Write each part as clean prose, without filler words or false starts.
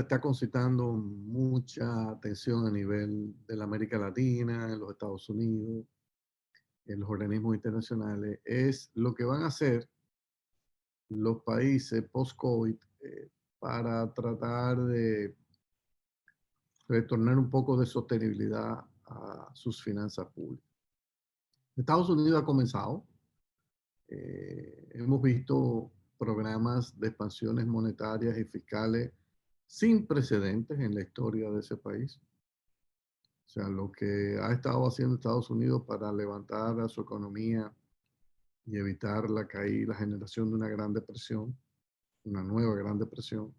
está concitando mucha atención a nivel de la América Latina, en los Estados Unidos, en los organismos internacionales, es lo que van a hacer los países post-COVID para tratar de retornar un poco de sostenibilidad a sus finanzas públicas. Estados Unidos ha comenzado. Hemos visto programas de expansiones monetarias y fiscales sin precedentes en la historia de ese país. O sea, lo que ha estado haciendo Estados Unidos para levantar a su economía y evitar la caída, la generación de una gran depresión, una nueva gran depresión,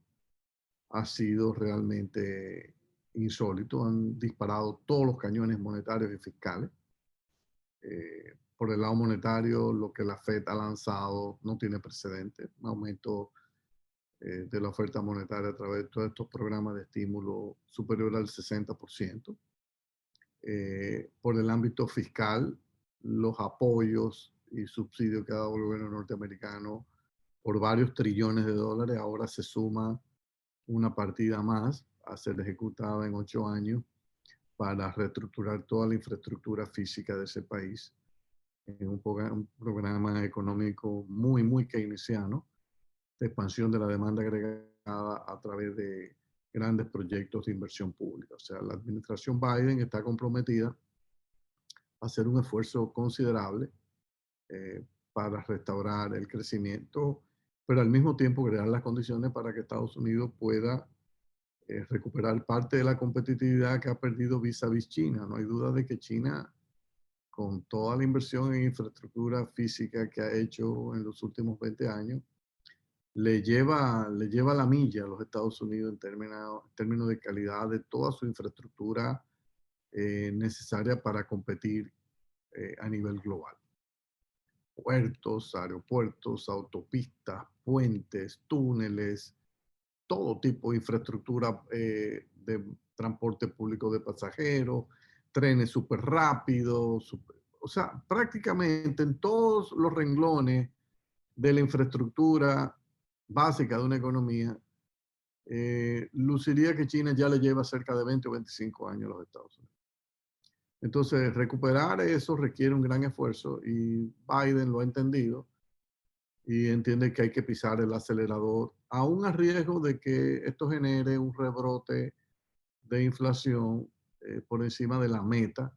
ha sido realmente insólito. Han disparado todos los cañones monetarios y fiscales. Por el lado monetario, lo que la Fed ha lanzado no tiene precedente. Un aumento de la oferta monetaria a través de todos estos programas de estímulo superior al 60%. Por el ámbito fiscal, los apoyos y subsidios que ha dado el gobierno norteamericano por varios trillones de dólares, ahora se suma una partida más a ser ejecutada en 8 años para reestructurar toda la infraestructura física de ese país en un programa económico muy, muy keynesiano de expansión de la demanda agregada a través de grandes proyectos de inversión pública. O sea, la administración Biden está comprometida a hacer un esfuerzo considerable eh, para restaurar el crecimiento, pero al mismo tiempo crear las condiciones para que Estados Unidos pueda recuperar parte de la competitividad que ha perdido vis a vis China. No hay duda de que China, con toda la inversión en infraestructura física que ha hecho en los últimos 20 años, le lleva la milla a los Estados Unidos en términos de calidad de toda su infraestructura necesaria para competir a nivel global. Puertos, aeropuertos, autopistas, puentes, túneles, todo tipo de infraestructura de transporte público de pasajeros, trenes súper rápidos, o sea, prácticamente en todos los renglones de la infraestructura básica de una economía, luciría que China ya le lleva cerca de 20 o 25 años a los Estados Unidos. Entonces, recuperar eso requiere un gran esfuerzo y Biden lo ha entendido y entiende que hay que pisar el acelerador, aún a riesgo de que esto genere un rebrote de inflación por encima de la meta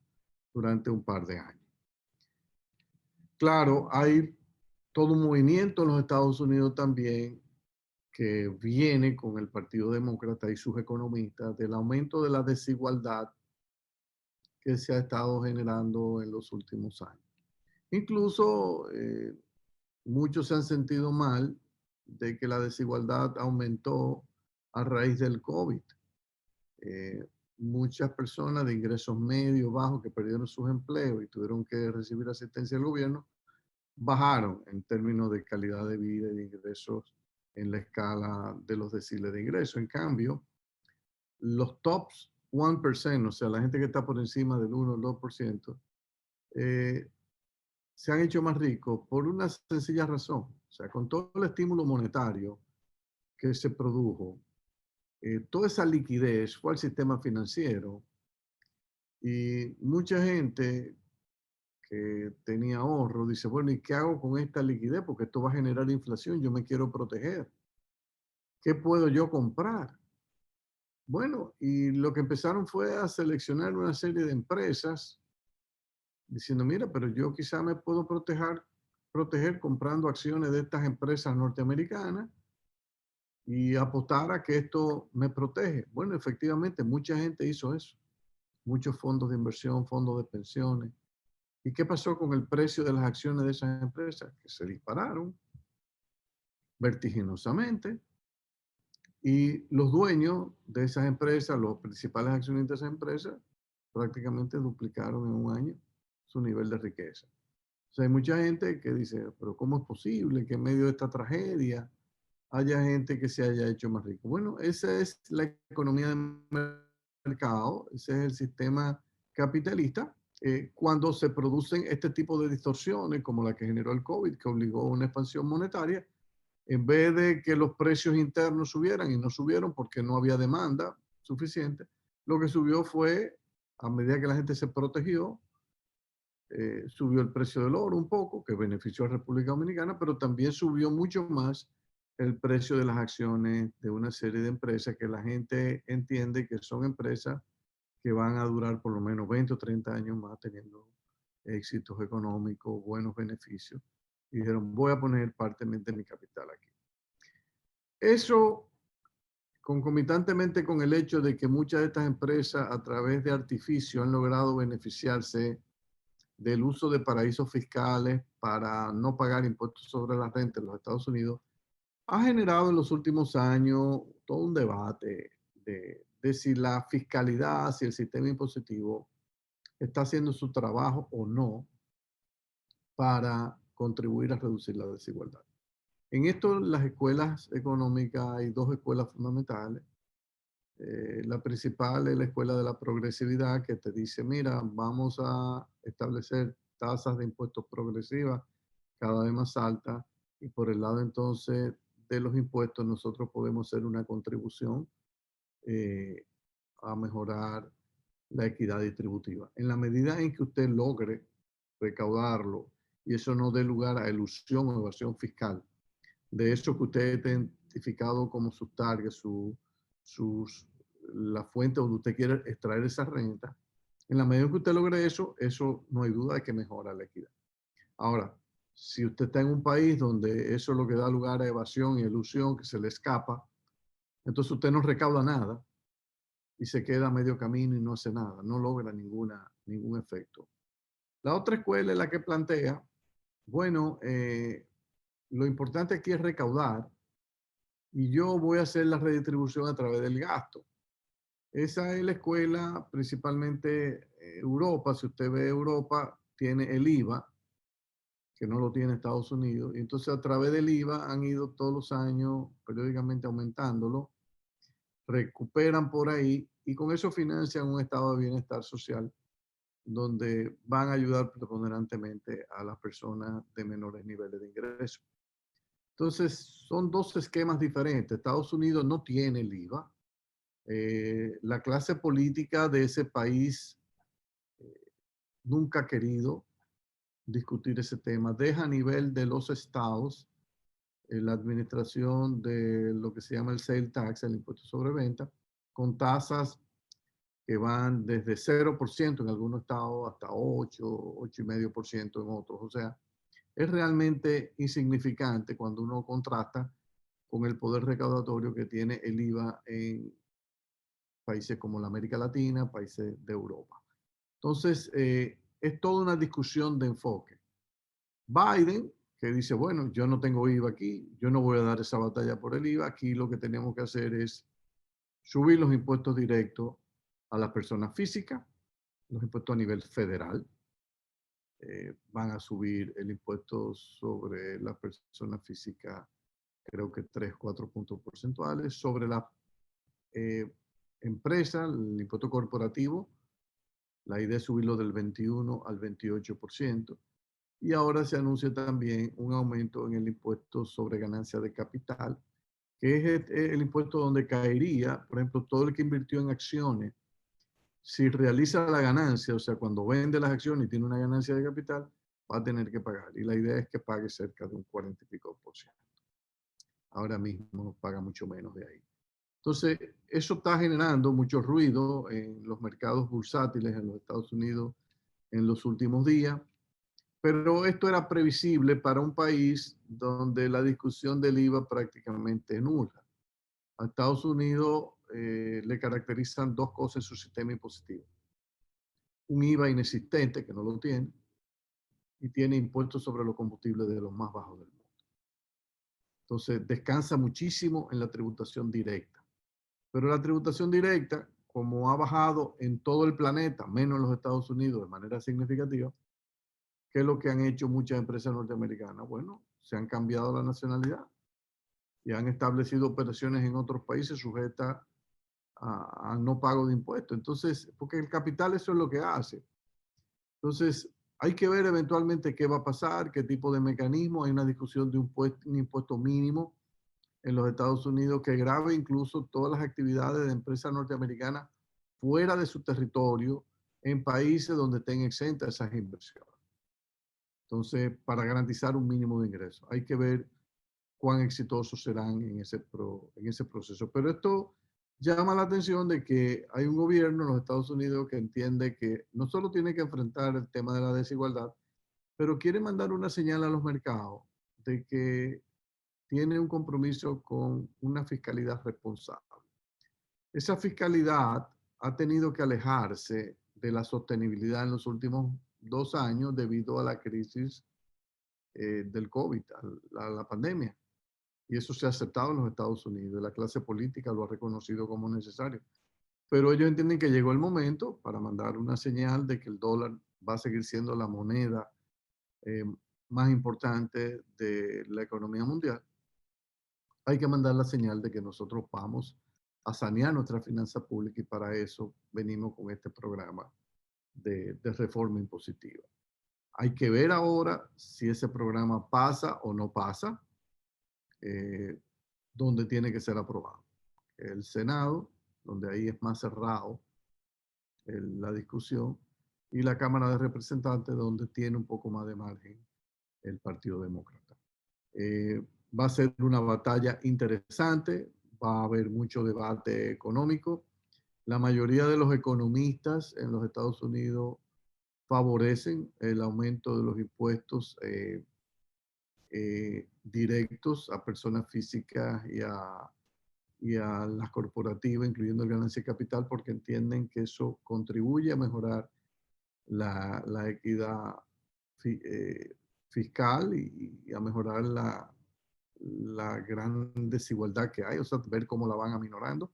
durante un par de años. Claro, hay todo un movimiento en los Estados Unidos también que viene con el Partido Demócrata y sus economistas del aumento de la desigualdad que se ha estado generando en los últimos años. Incluso muchos se han sentido mal de que la desigualdad aumentó a raíz del COVID. Eh, Muchas personas de ingresos medios, bajos, que perdieron sus empleos y tuvieron que recibir asistencia del gobierno, bajaron en términos de calidad de vida y de ingresos en la escala de los deciles de ingreso. En cambio, los tops 1%, o sea, la gente que está por encima del 1 o 2%, eh, se han hecho más ricos por una sencilla razón. O sea, con todo el estímulo monetario que se produjo, toda esa liquidez fue al sistema financiero y mucha gente que tenía ahorro dice, bueno, ¿y qué hago con esta liquidez? Porque esto va a generar inflación, yo me quiero proteger. ¿Qué puedo yo comprar? Bueno, y lo que empezaron fue a seleccionar una serie de empresas diciendo, mira, pero yo quizá me puedo proteger comprando acciones de estas empresas norteamericanas y apostar a que esto me protege. Bueno, efectivamente, mucha gente hizo eso. Muchos fondos de inversión, fondos de pensiones. ¿Y qué pasó con el precio de las acciones de esas empresas? Que se dispararon vertiginosamente y los dueños de esas empresas, los principales accionistas de esas empresas, prácticamente duplicaron en un año su nivel de riqueza. O sea, hay mucha gente que dice, pero ¿cómo es posible que en medio de esta tragedia haya gente que se haya hecho más rico? Bueno, esa es la economía de mercado, ese es el sistema capitalista. Cuando se producen este tipo de distorsiones, como la que generó el COVID, que obligó a una expansión monetaria, En vez de que los precios internos subieran, y no subieron porque no había demanda suficiente, lo que subió fue, a medida que la gente se protegió, subió el precio del oro un poco, que benefició a República Dominicana, pero también subió mucho más el precio de las acciones de una serie de empresas que la gente entiende que son empresas que van a durar por lo menos 20 o 30 años más teniendo éxitos económicos, buenos beneficios. Y dijeron, voy a poner parte de mi capital aquí. Eso, concomitantemente con el hecho de que muchas de estas empresas a través de artificio han logrado beneficiarse del uso de paraísos fiscales para no pagar impuestos sobre la renta en los Estados Unidos, ha generado en los últimos años todo un debate de si la fiscalidad, si el sistema impositivo está haciendo su trabajo o no para contribuir a reducir la desigualdad. En esto, las escuelas económicas, hay dos escuelas fundamentales. La principal es la escuela de la progresividad, que te dice, mira, vamos a establecer tasas de impuestos progresivas cada vez más altas, y por el lado entonces de los impuestos nosotros podemos hacer una contribución eh, a mejorar la equidad distributiva. En la medida en que usted logre recaudarlo y eso no dé lugar a ilusión o evasión fiscal, de eso que usted ha identificado como sus targets, sus, la fuente donde usted quiere extraer esa renta, en la medida que usted logre eso, eso no hay duda de que mejora la equidad. Ahora, si usted está en un país donde eso es lo que da lugar a evasión y ilusión, que se le escapa, entonces usted no recauda nada y se queda a medio camino y no hace nada, no logra ningún efecto. La otra escuela es la que plantea, bueno, lo importante aquí es recaudar y yo voy a hacer la redistribución a través del gasto. Esa es la escuela, principalmente Europa. Si usted ve Europa, tiene el IVA, que no lo tiene Estados Unidos, y entonces a través del IVA han ido todos los años periódicamente aumentándolo, recuperan por ahí y con eso financian un estado de bienestar social donde van a ayudar preponderantemente a las personas de menores niveles de ingreso. Entonces, son dos esquemas diferentes. Estados Unidos no tiene el IVA. La clase política de ese país nunca ha querido discutir ese tema. Deja a nivel de los estados la administración de lo que se llama el sale tax, el impuesto sobre venta, con tasas que van desde 0% en algunos estados hasta 8, 8,5% en otros. O sea, es realmente insignificante cuando uno contrasta con el poder recaudatorio que tiene el IVA en países como la América Latina, países de Europa. Entonces, es toda una discusión de enfoque. Biden, que dice, bueno, yo no tengo IVA aquí, yo no voy a dar esa batalla por el IVA, aquí lo que tenemos que hacer es subir los impuestos directos a las personas físicas, los impuestos a nivel federal, van a subir el impuesto sobre la persona física, creo que 3, 4 puntos porcentuales, sobre la eh, empresa, el impuesto corporativo, la idea es subirlo del 21 al 28%. Y ahora se anuncia también un aumento en el impuesto sobre ganancia de capital, que es el impuesto donde caería, por ejemplo, todo el que invirtió en acciones, si realiza la ganancia, o sea, cuando vende las acciones y tiene una ganancia de capital, va a tener que pagar. Y la idea es que pague cerca de un 40 y pico por ciento. Ahora mismo paga mucho menos de ahí. Entonces, eso está generando mucho ruido en los mercados bursátiles en los Estados Unidos en los últimos días. Pero esto era previsible para un país donde la discusión del IVA prácticamente es nula. A Estados Unidos le caracterizan dos cosas en su sistema impositivo. Un IVA inexistente, que no lo tiene, y tiene impuestos sobre los combustibles de los más bajos del mundo. Entonces, descansa muchísimo en la tributación directa. Pero la tributación directa, como ha bajado en todo el planeta, menos en los Estados Unidos de manera significativa, ¿qué es lo que han hecho muchas empresas norteamericanas? Bueno, se han cambiado la nacionalidad y han establecido operaciones en otros países sujetas a no pago de impuestos. Entonces, porque el capital eso es lo que hace. Entonces, Hay que ver eventualmente qué va a pasar, qué tipo de mecanismo. Hay una discusión de un impuesto mínimo en los Estados Unidos que grave incluso todas las actividades de empresas norteamericanas fuera de su territorio en países donde estén exentas esas inversiones. Entonces, para garantizar un mínimo de ingresos, hay que ver cuán exitosos serán en ese proceso. Pero esto llama la atención de que hay un gobierno en los Estados Unidos que entiende que no solo tiene que enfrentar el tema de la desigualdad, pero quiere mandar una señal a los mercados de que tiene un compromiso con una fiscalidad responsable. Esa fiscalidad ha tenido que alejarse de la sostenibilidad en los últimos 2 años debido a la crisis del COVID, a la pandemia. Y eso se ha aceptado en los Estados Unidos. La clase política lo ha reconocido como necesario. Pero ellos entienden que llegó el momento para mandar una señal de que el dólar va a seguir siendo la moneda eh, más importante de la economía mundial. Hay que mandar la señal de que nosotros vamos a sanear nuestra finanza pública y para eso venimos con este programa de reforma impositiva. Hay que ver ahora si ese programa pasa o no pasa, eh, donde tiene que ser aprobado. El Senado, donde ahí es más cerrado la discusión, y la Cámara de Representantes, donde tiene un poco más de margen el Partido Demócrata. Eh, Va a ser una batalla interesante, va a haber mucho debate económico. La mayoría de los economistas en los Estados Unidos favorecen el aumento de los impuestos directos a personas físicas y a las corporativas, incluyendo el ganancia de capital, porque entienden que eso contribuye a mejorar la equidad fi, fiscal y a mejorar la gran desigualdad que hay, o sea, ver cómo la van aminorando.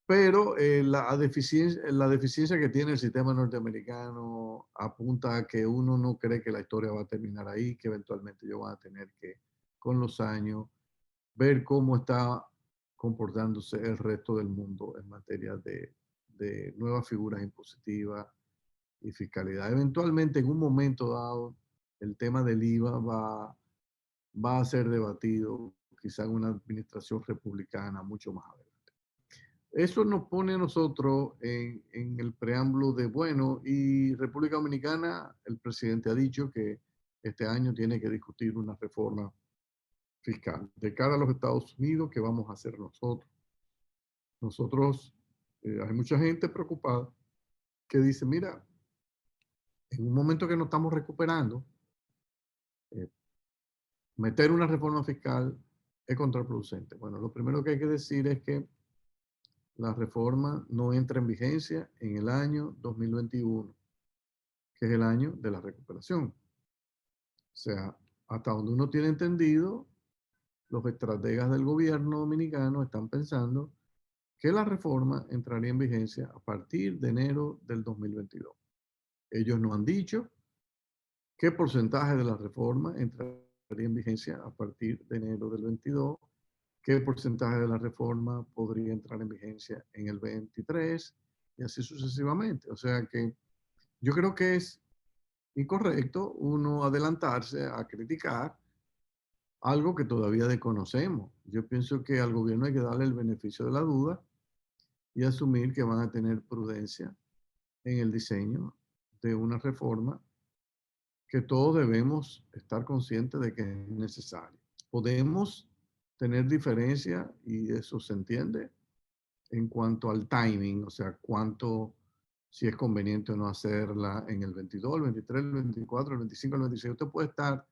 Pero la deficiencia que tiene el sistema norteamericano apunta a que uno no cree que la historia va a terminar ahí, que eventualmente ellos van a tener que, con los años, ver cómo está comportándose el resto del mundo en materia de nuevas figuras impositivas y fiscalidad. Eventualmente, en un momento dado, el tema del IVA va a ser debatido, quizá en una administración republicana mucho más adelante. Eso nos pone a nosotros en el preámbulo de, bueno, y República Dominicana, el presidente ha dicho que este año tiene que discutir una reforma fiscal. De cara a los Estados Unidos, ¿qué vamos a hacer nosotros? Nosotros, hay mucha gente preocupada que dice, mira, en un momento que nos estamos recuperando, eh, meter una reforma fiscal es contraproducente. Bueno, lo primero que hay que decir es que la reforma no entra en vigencia en el año 2021, que es el año de la recuperación. O sea, hasta donde uno tiene entendido, los estrategas del gobierno dominicano están pensando que la reforma entraría en vigencia a partir de enero del 2022. Ellos no han dicho qué porcentaje de la reforma entraría en vigencia a partir de enero del 22, qué porcentaje de la reforma podría entrar en vigencia en el 23 y así sucesivamente. O sea que yo creo que es incorrecto uno adelantarse a criticar algo que todavía desconocemos. Yo pienso que al gobierno hay que darle el beneficio de la duda y asumir que van a tener prudencia en el diseño de una reforma que todos debemos estar conscientes de que es necesaria. Podemos tener diferencia, y eso se entiende, en cuanto al timing, o sea, si es conveniente o no hacerla en el 22, el 23, el 24, el 25, el 26. Usted puede estar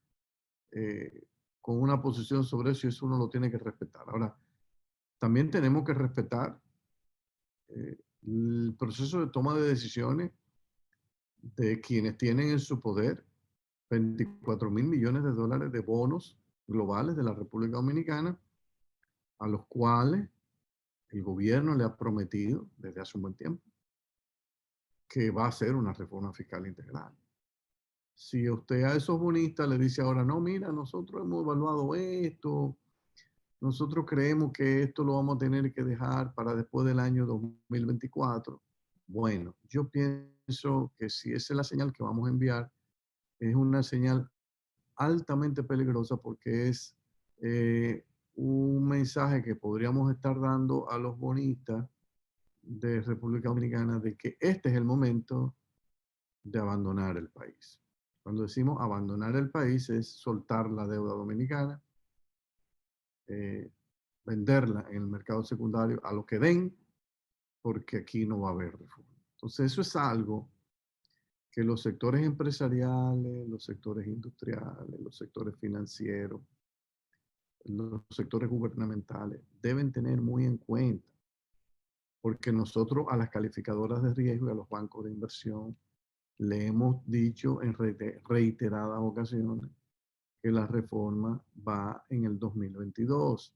eh, con una posición sobre eso y eso uno lo tiene que respetar. Ahora, también tenemos que respetar el proceso de toma de decisiones de quienes tienen en su poder 24.000 millones de dólares de bonos globales de la República Dominicana, a los cuales el gobierno le ha prometido desde hace un buen tiempo que va a hacer una reforma fiscal integral. Si usted a esos bonistas le dice ahora, no, mira, nosotros hemos evaluado esto, nosotros creemos que esto lo vamos a tener que dejar para después del año 2024, bueno, yo pienso pienso que si esa es la señal que vamos a enviar, es una señal altamente peligrosa porque es un mensaje que podríamos estar dando a los bonistas de República Dominicana de que este es el momento de abandonar el país. Cuando decimos abandonar el país es soltar la deuda dominicana, eh, venderla en el mercado secundario a lo que den, porque aquí no va a haber reforma. Entonces eso es algo que los sectores empresariales, los sectores industriales, los sectores financieros, los sectores gubernamentales deben tener muy en cuenta, porque nosotros a las calificadoras de riesgo y a los bancos de inversión le hemos dicho en reiteradas ocasiones que la reforma va en el 2022.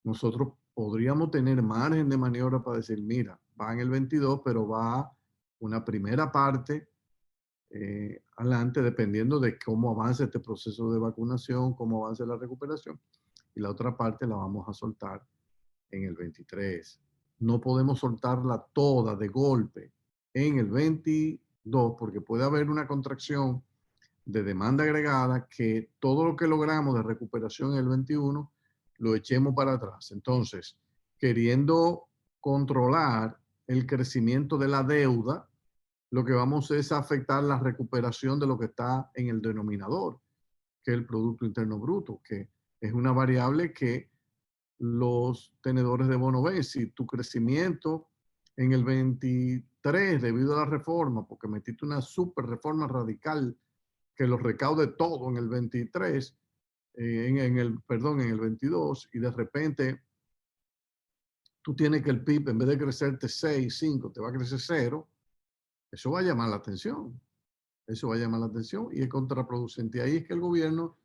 Nosotros podríamos tener margen de maniobra para decir, mira, va en el 22, pero va una primera parte adelante, dependiendo de cómo avance este proceso de vacunación, cómo avance la recuperación, y la otra parte la vamos a soltar en el 23. No podemos soltarla toda de golpe en el 22 porque puede haber una contracción de demanda agregada que todo lo que logramos de recuperación en el 21 lo echemos para atrás. Entonces, queriendo controlar el crecimiento de la deuda, lo que vamos es a afectar la recuperación de lo que está en el denominador, que es el Producto Interno Bruto, que es una variable que los tenedores de bono ven. Si tu crecimiento en el 23, debido a la reforma, porque metiste una super reforma radical que lo recaude todo en el 23, en el 22, y de repente tú tienes que el PIB, en vez de crecerte 6, 5, te va a crecer 0, eso va a llamar la atención. Eso va a llamar la atención y es contraproducente. Y ahí es que el gobierno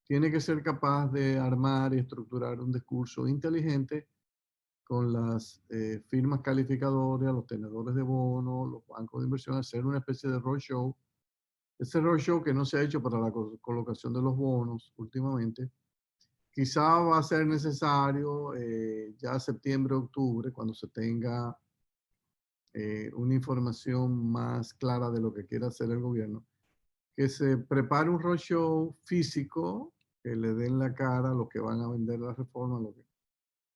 tiene que ser capaz de armar y estructurar un discurso inteligente con las firmas calificadoras, los tenedores de bonos, los bancos de inversión, hacer una especie de roadshow. Ese roadshow que no se ha hecho para la colocación de los bonos últimamente, quizá va a ser necesario ya septiembre, octubre, cuando se tenga una información más clara de lo que quiere hacer el gobierno, que se prepare un roadshow físico, que le den la cara a los que van a vender la reforma,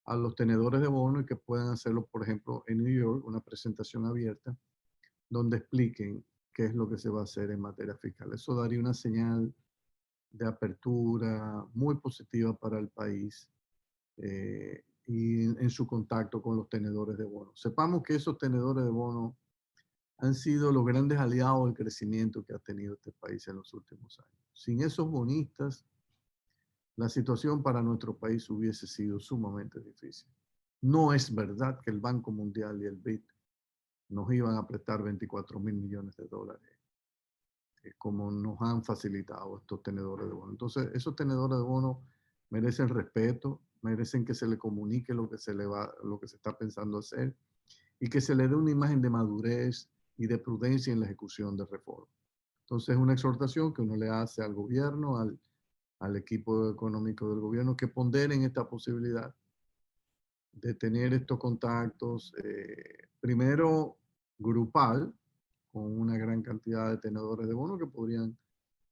a los tenedores de bonos y que puedan hacerlo, por ejemplo, en New York, una presentación abierta, donde expliquen qué es lo que se va a hacer en materia fiscal. Eso daría una señal de apertura muy positiva para el país y en su contacto con los tenedores de bonos. Sepamos que esos tenedores de bonos han sido los grandes aliados del crecimiento que ha tenido este país en los últimos años. Sin esos bonistas, la situación para nuestro país hubiese sido sumamente difícil. No es verdad que el Banco Mundial y el BID nos iban a prestar 24 mil millones de dólares, como nos han facilitado estos tenedores de bonos. Entonces, esos tenedores de bonos merecen respeto, merecen que se le comunique lo que lo que se está pensando hacer y que se le dé una imagen de madurez y de prudencia en la ejecución de reformas. Entonces, es una exhortación que uno le hace al gobierno, al equipo económico del gobierno, que ponderen esta posibilidad de tener estos contactos, primero grupal, con una gran cantidad de tenedores de bonos que podrían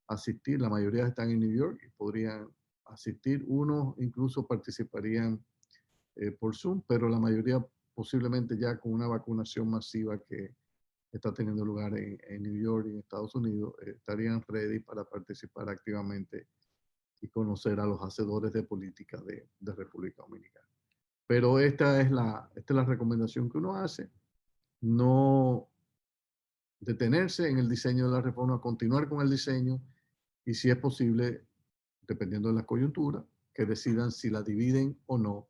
asistir, la mayoría están en New York y podrían asistir, unos incluso participarían por Zoom, pero la mayoría posiblemente ya con una vacunación masiva que está teniendo lugar en New York y en Estados Unidos, estarían ready para participar activamente y conocer a los hacedores de política de República Dominicana. Pero esta es la recomendación que uno hace, no detenerse en el diseño de la reforma, continuar con el diseño y si es posible, dependiendo de la coyuntura, que decidan si la dividen o no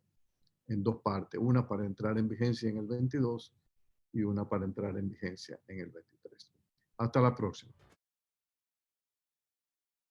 en dos partes, una para entrar en vigencia en el 22 y una para entrar en vigencia en el 23. Hasta la próxima.